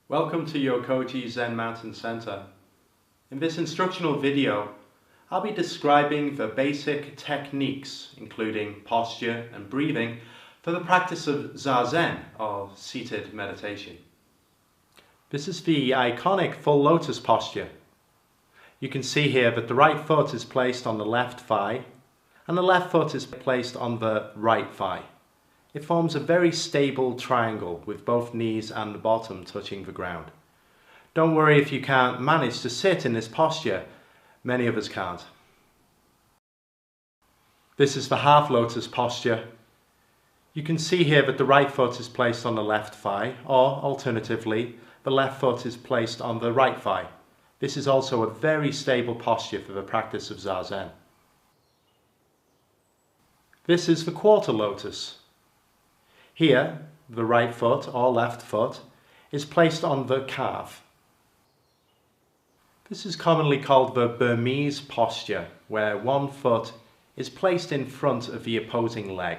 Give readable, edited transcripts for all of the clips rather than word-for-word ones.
Welcome to Yokoji Zen Mountain Center. In this instructional video, I'll be describing the basic techniques, including posture and breathing, for the practice of Zazen, or seated meditation. This is the iconic full lotus posture. You can see here that the right foot is placed on the left thigh, and the left foot is placed on the right thigh. It forms a very stable triangle with both knees and the bottom touching the ground. Don't worry if you can't manage to sit in this posture. Many of us can't. This is the half lotus posture. You can see here that the right foot is placed on the left thigh, or alternatively, the left foot is placed on the right thigh. This is also a very stable posture for the practice of Zazen. This is the quarter lotus. Here, the right foot or left foot is placed on the calf. This is commonly called the Burmese posture, where one foot is placed in front of the opposing leg.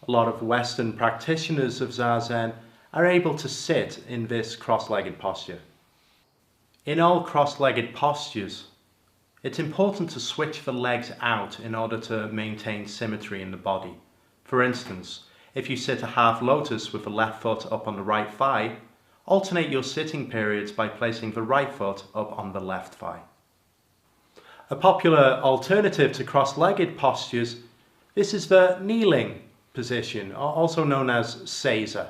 A lot of Western practitioners of Zazen are able to sit in this cross-legged posture. In all cross-legged postures, it's important to switch the legs out in order to maintain symmetry in the body. For instance, if you sit a half lotus with the left foot up on the right thigh, alternate your sitting periods by placing the right foot up on the left thigh. A popular alternative to cross-legged postures, this is the kneeling position, also known as seiza.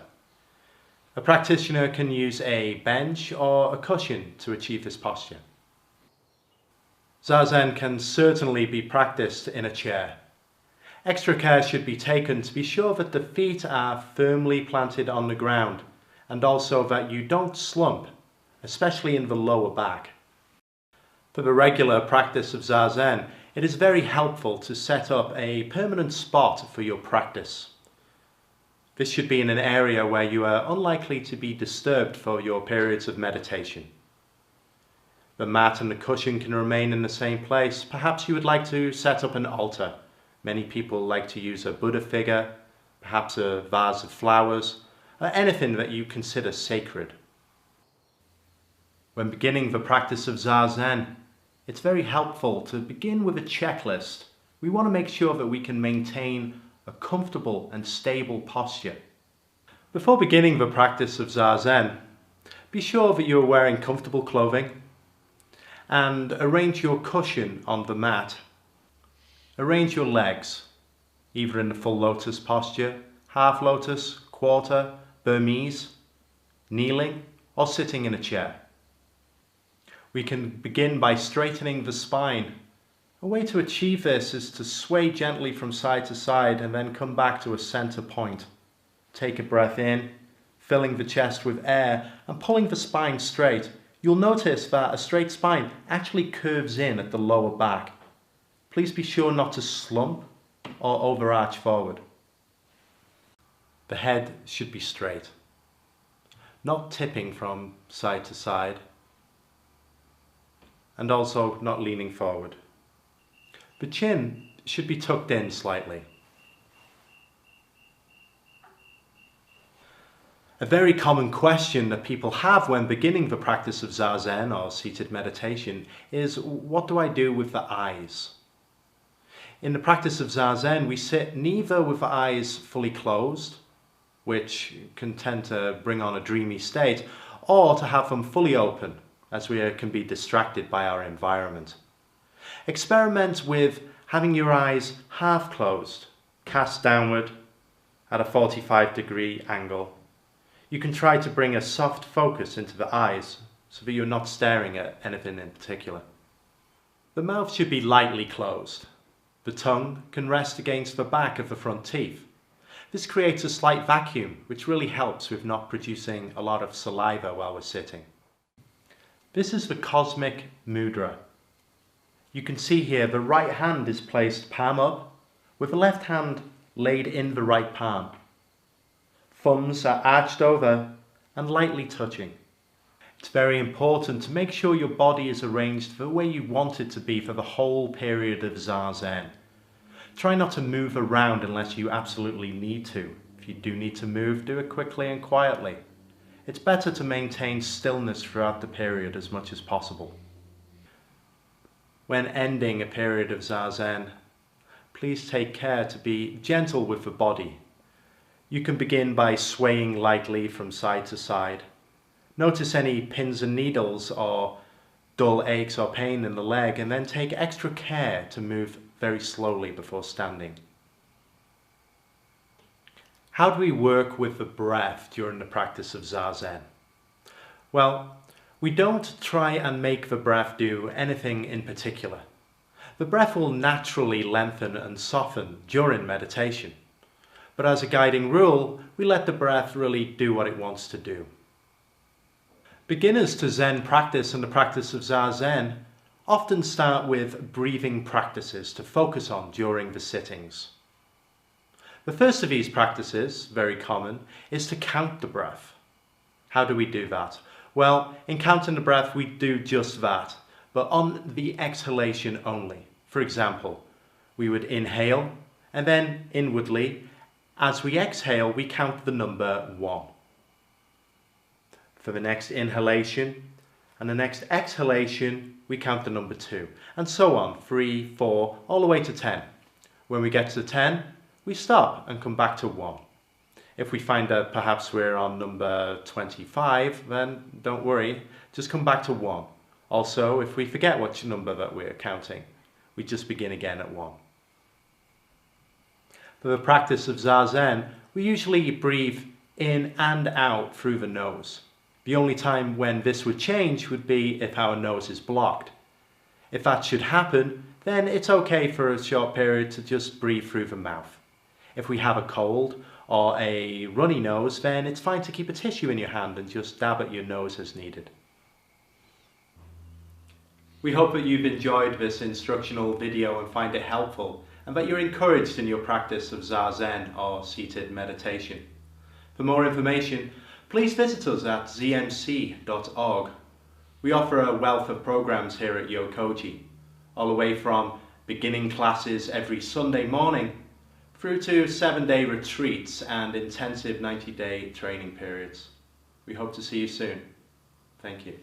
A practitioner can use a bench or a cushion to achieve this posture. Zazen can certainly be practiced in a chair. Extra care should be taken to be sure that the feet are firmly planted on the ground and also that you don't slump, especially in the lower back. For the regular practice of Zazen, it is very helpful to set up a permanent spot for your practice. This should be in an area where you are unlikely to be disturbed for your periods of meditation. The mat and the cushion can remain in the same place. Perhaps you would like to set up an altar. Many people like to use a Buddha figure, perhaps a vase of flowers, or anything that you consider sacred. When beginning the practice of Zazen, it's very helpful to begin with a checklist. We want to make sure that we can maintain a comfortable and stable posture. Before beginning the practice of Zazen, be sure that you are wearing comfortable clothing and arrange your cushion on the mat. Arrange your legs, either in the full lotus posture, half lotus, quarter, Burmese, kneeling, or sitting in a chair. We can begin by straightening the spine. A way to achieve this is to sway gently from side to side and then come back to a center point. Take a breath in, filling the chest with air and pulling the spine straight. You'll notice that a straight spine actually curves in at the lower back. Please be sure not to slump or overarch forward. The head should be straight, not tipping from side to side, and also not leaning forward. The chin should be tucked in slightly. A very common question that people have when beginning the practice of Zazen or seated meditation is, what do I do with the eyes? In the practice of Zazen, we sit neither with the eyes fully closed, which can tend to bring on a dreamy state, or to have them fully open, as we can be distracted by our environment. Experiment with having your eyes half closed, cast downward at a 45-degree angle. You can try to bring a soft focus into the eyes so that you're not staring at anything in particular. The mouth should be lightly closed. The tongue can rest against the back of the front teeth. This creates a slight vacuum, which really helps with not producing a lot of saliva while we're sitting. This is the cosmic mudra. You can see here the right hand is placed palm up, with the left hand laid in the right palm. Thumbs are arched over and lightly touching. It's very important to make sure your body is arranged the way you want it to be for the whole period of Zazen. Try not to move around unless you absolutely need to. If you do need to move, do it quickly and quietly. it's better to maintain stillness throughout the period as much as possible. When ending a period of Zazen, please take care to be gentle with the body. You can begin by swaying lightly from side to side. Notice any pins and needles or dull aches or pain in the leg, and then take extra care to move very slowly before standing. How do we work with the breath during the practice of Zazen? Well, we don't try and make the breath do anything in particular. The breath will naturally lengthen and soften during meditation. But as a guiding rule, we let the breath really do what it wants to do. Beginners to Zen practice and the practice of Zazen often start with breathing practices to focus on during the sittings. The first of these practices, very common, is to count the breath. How do we do that? Well, in counting the breath, we do just that, but on the exhalation only. For example, we would inhale, and then inwardly, as we exhale, we count the number 1. For the next inhalation and the next exhalation, we count the number 2, and so on, 3, 4, all the way to 10. When we get to 10, we stop and come back to 1. If we find that perhaps we're on number 25, then don't worry, just come back to 1. Also, if we forget which number that we're counting, we just begin again at 1. For the practice of Zazen, we usually breathe in and out through the nose. The only time when this would change would be if our nose is blocked. If that should happen, then it's okay for a short period to just breathe through the mouth. If we have a cold or a runny nose, then it's fine to keep a tissue in your hand and just dab at your nose as needed. We hope that you've enjoyed this instructional video and find it helpful, and that you're encouraged in your practice of Zazen or seated meditation. For more information, please visit us at zmc.org. We offer a wealth of programs here at Yokoji, all the way from beginning classes every Sunday morning through to 7-day retreats and intensive 90-day training periods. We hope to see you soon. Thank you.